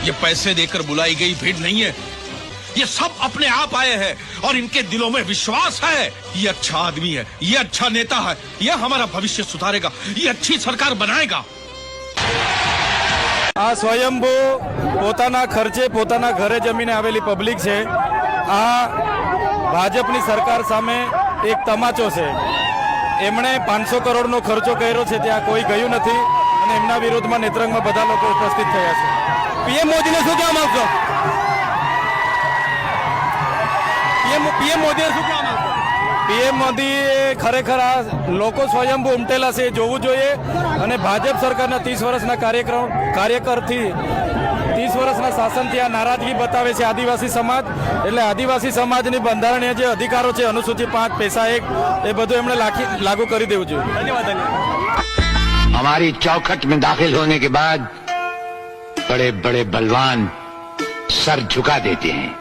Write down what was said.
ये पैसे देकर बुलाई गई भीड़ नहीं है, ये सब अपने आप आए हैं और इनके दिलों में विश्वास है। ये अच्छा आदमी है, ये अच्छा नेता है, ये हमारा भविष्य सुधारेगा, ये अच्छी सरकार बनाएगा। आ स्वयंभू पोताना खर्चे पोताना घरे जमीने आवेली पब्लिक है। आ भाजपनी सरकार सामे एक तमाचो है। एमणे 500 करोड़नो खर्चो कर्यो छे, त्यां कोई गयुं नथी અને એમના વિરોધમાં નેત્રંગમાં બધા લોકો ઉપસ્થિત થયા છે। પીએમ મોદીને શું કહેવા માંગશો? પીએમ મોદીને શું કહેવા માંગશો? પીએમ મોદી ખરેખર આ લોકો સ્વયંભૂ ઉમટેલા છે એ જોવું જોઈએ અને ભાજપ સરકારના 30 વર્ષના કાર્યકરથી 30 વર્ષના શાસનથી આ નારાજગી બતાવે છે આદિવાસી સમાજ। એટલે આદિવાસી સમાજની બંધારણીય જે અધિકારો છે અનુસૂચિ 5 પૈસા 1 એ બધું એમણે લાગુ કરી દેવું જોઈએ। ધન્યવાદ। हमारी चौखट में दाखिल होने के बाद बड़े बड़े बलवान सर झुका देते हैं।